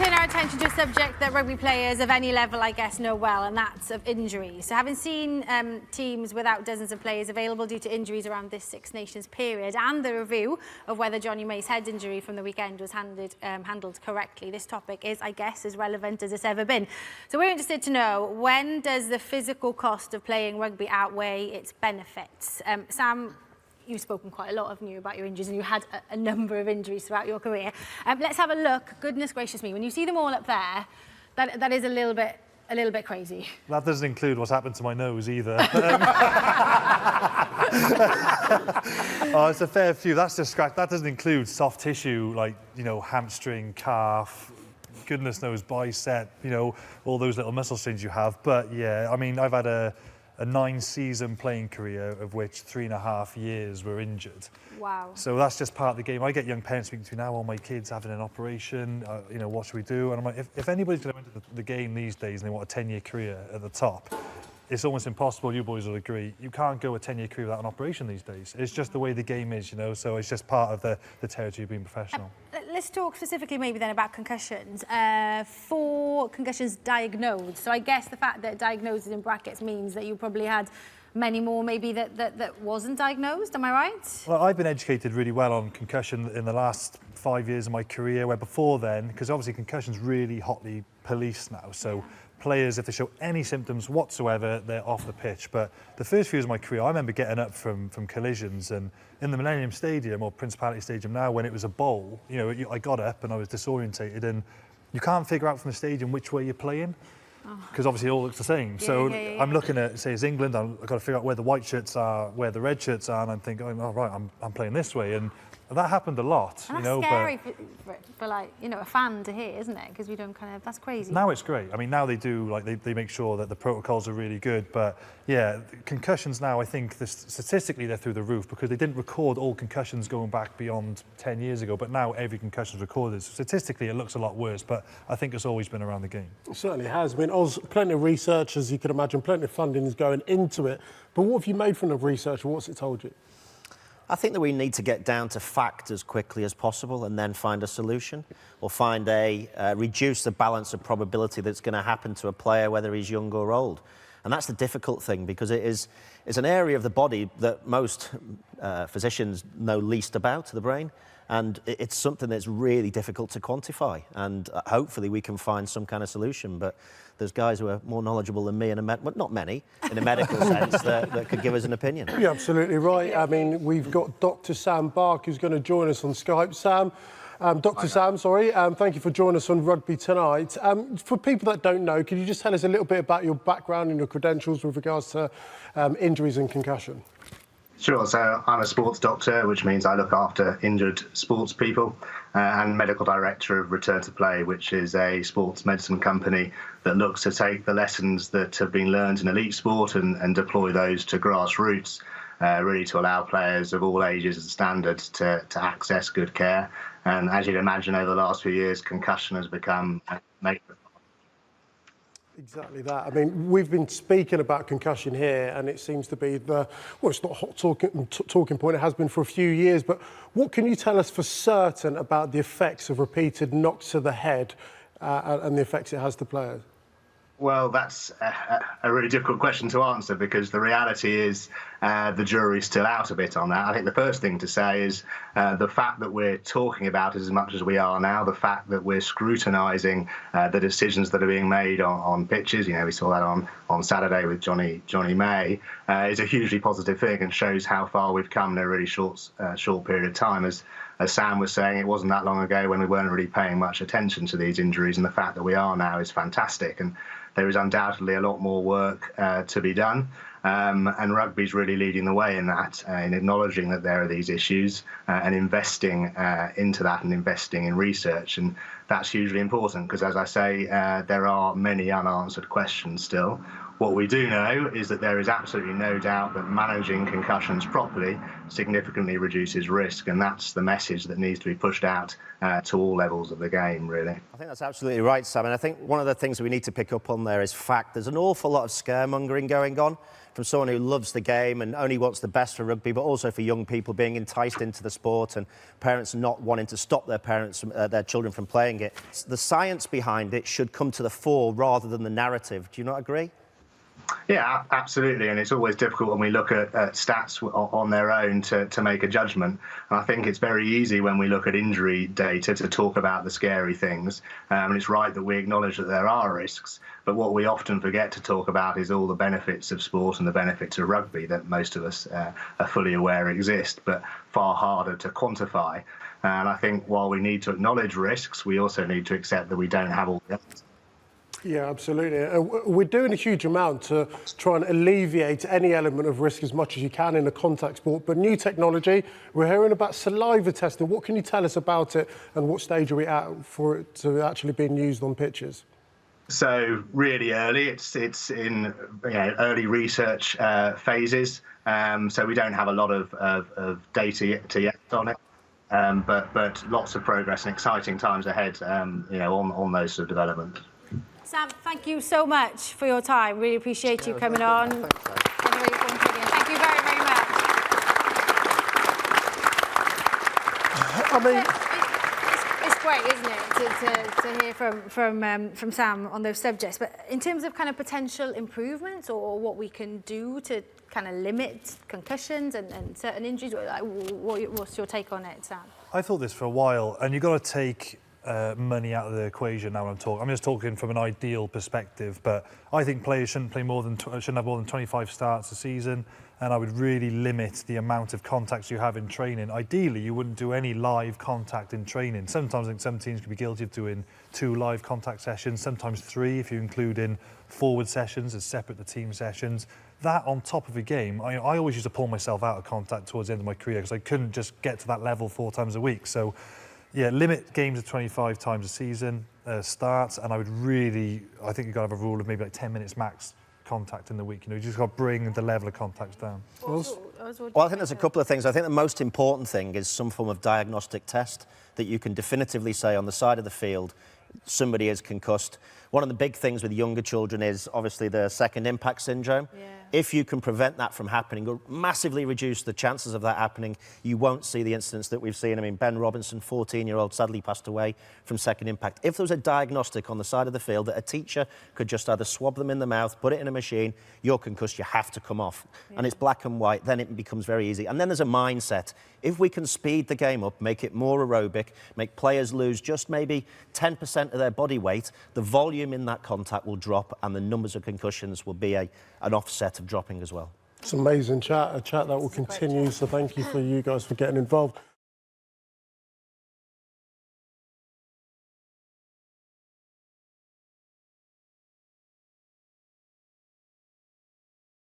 turn our attention to a subject that rugby players of any level, I guess, know well, and that's of injuries. So having seen teams without dozens of players available due to injuries around this Six Nations period and the review of whether Johnny May's head injury from the weekend was handled correctly, this topic is, I guess, as relevant as it's ever been. So we're interested to know, when does the physical cost of playing rugby outweigh its benefits? Sam, you've spoken quite a lot, haven't you, about your injuries, and you had a number of injuries throughout your career. Let's have a look. Goodness gracious me, when you see them all up there, that is a little bit crazy. That doesn't include what's happened to my nose either. Oh, it's a fair few. That's just scratch. That doesn't include soft tissue like, you know, hamstring, calf, goodness knows, bicep, you know, all those little muscle strains you have. But yeah, I mean, I've had a 9-season playing career, of which 3.5 years were injured. Wow. So that's just part of the game. I get young parents speaking to me now, all my kids having an operation, you know, what should we do? And I'm like, if anybody's going to enter the game these days and they want a 10-year career at the top, it's almost impossible, you boys will agree. You can't go a 10-year career without an operation these days. It's just the way the game is, you know, so it's just part of the territory of being professional. Let's talk specifically maybe then about concussions. For concussions diagnosed, so I guess the fact that diagnosed in brackets means that you probably had many more maybe that wasn't diagnosed, am I right? Well, I've been educated really well on concussion in the last 5 years of my career, where before then, because obviously concussion's really hotly policed now, so players, if they show any symptoms whatsoever, they're off the pitch. But the first few years of my career, I remember getting up from collisions, and in the Millennium Stadium, or Principality Stadium now, when it was a bowl, you know, I got up and I was disorientated, and you can't figure out from the stadium which way you're playing, because obviously it all looks the same. I'm looking at, say, it's England, I've got to figure out where the white shirts are, where the red shirts are, and I'm thinking, oh, right, I'm playing this way. And that happened a lot, and you know. That's scary for like, you know, a fan to hear, isn't it? Because we don't kind of, that's crazy. Now it's great. I mean, now they do, like, they make sure that the protocols are really good. But yeah, concussions now, I think statistically they're through the roof, because they didn't record all concussions going back beyond 10 years ago. But now every concussion is recorded. So statistically, it looks a lot worse. But I think it's always been around the game. It certainly has. I mean, plenty of research, as you can imagine, plenty of funding is going into it. But what have you made from the research, and what's it told you? I think that we need to get down to fact as quickly as possible and then find a solution, or find reduce the balance of probability that's going to happen to a player, whether he's young or old. And that's the difficult thing, because it's an area of the body that most physicians know least about, the brain. And it's something that's really difficult to quantify. And hopefully we can find some kind of solution. But there's guys who are more knowledgeable than me, well, not many, in a medical sense, that could give us an opinion. You're absolutely right. I mean, we've got Dr. Sam Bark, who's going to join us on Skype. Sam, Dr. Sam, sorry, thank you for joining us on Rugby Tonight. For people that don't know, can you just tell us a little bit about your background and your credentials with regards to injuries and concussion? Sure. So I'm a sports doctor, which means I look after injured sports people, and medical director of Return to Play, which is a sports medicine company that looks to take the lessons that have been learned in elite sport and deploy those to grassroots, really to allow players of all ages and standards to access good care. And as you'd imagine, over the last few years, concussion has become a major. Exactly that. I mean, we've been speaking about concussion here, and it seems to be well, it's not a hot talking point, it has been for a few years, but what can you tell us for certain about the effects of repeated knocks to the head and the effects it has to players? Well, that's a really difficult question to answer, because the reality is the jury's still out a bit on that. I think the first thing to say is the fact that we're talking about it as much as we are now, the fact that we're scrutinising the decisions that are being made on pitches, you know, we saw that on Saturday with Johnny May, is a hugely positive thing, and shows how far we've come in a really short period of time. As Sam was saying, it wasn't that long ago when we weren't really paying much attention to these injuries, and the fact that we are now is fantastic. And there is undoubtedly a lot more work to be done, and rugby's really leading the way in that, in acknowledging that there are these issues and investing into that, and investing in research. And that's hugely important, because, as I say, there are many unanswered questions still. What we do know is that there is absolutely no doubt that managing concussions properly significantly reduces risk, and that's the message that needs to be pushed out to all levels of the game, really. I think that's absolutely right, Sam, and I think one of the things we need to pick up on there is fact. There's an awful lot of scaremongering going on from someone who loves the game and only wants the best for rugby, but also for young people being enticed into the sport and parents not wanting to stop their children from playing it. The science behind it should come to the fore rather than the narrative. Do you not agree? Yeah, absolutely, and it's always difficult when we look at stats on their own to make a judgment. And I think it's very easy when we look at injury data to talk about the scary things, and it's right that we acknowledge that there are risks, but what we often forget to talk about is all the benefits of sport and the benefits of rugby that most of us are fully aware exist, but far harder to quantify. And I think while we need to acknowledge risks, we also need to accept that we don't have all the evidence. Yeah, absolutely. We're doing a huge amount to try and alleviate any element of risk as much as you can in a contact sport. But new technology, we're hearing about saliva testing. What can you tell us about it, and what stage are we at for it to actually being used on pitches? So really early, it's in early research phases. So we don't have a lot of data yet on it. But lots of progress and exciting times ahead, on those sort of developments. Sam, thank you so much for your time. Really appreciate you coming on. Thank you very, very much. I mean, it's great, isn't it, to hear from Sam on those subjects. But in terms of kind of potential improvements or what we can do to kind of limit concussions and certain injuries, what's your take on it, Sam? I thought this for a while, and you've got to take money out of the equation now when I'm talking. I'm just talking from an ideal perspective, but I think players shouldn't have more than 25 starts a season, and I would really limit the amount of contacts you have in training. Ideally, you wouldn't do any live contact in training. Sometimes I think some teams could be guilty of doing 2 live contact sessions, sometimes 3 if you include in forward sessions as separate to team sessions. That on top of a game, I always used to pull myself out of contact towards the end of my career because I couldn't just get to that level 4 times a week. So yeah, limit games to 25 times a season, starts, and I think you've got to have a rule of maybe like 10 minutes max contact in the week. You just got to bring the level of contacts down. Well, I think there's a couple of things. I think the most important thing is some form of diagnostic test that you can definitively say on the side of the field, somebody is concussed. One of the big things with younger children is obviously the second impact syndrome. Yeah. If you can prevent that from happening or massively reduce the chances of that happening, you won't see the incidents that we've seen. I mean, Ben Robinson, 14-year-old, sadly passed away from second impact. If there was a diagnostic on the side of the field that a teacher could just either swab them in the mouth, put it in a machine, you're concussed, you have to come off. Yeah. And it's black and white, then it becomes very easy. And then there's a mindset. If we can speed the game up, make it more aerobic, make players lose just maybe 10% of their body weight, the volume in that contact will drop and the numbers of concussions will be an offset of dropping as well. It's an amazing chat, a chat that will continue, so thank you for you guys for getting involved.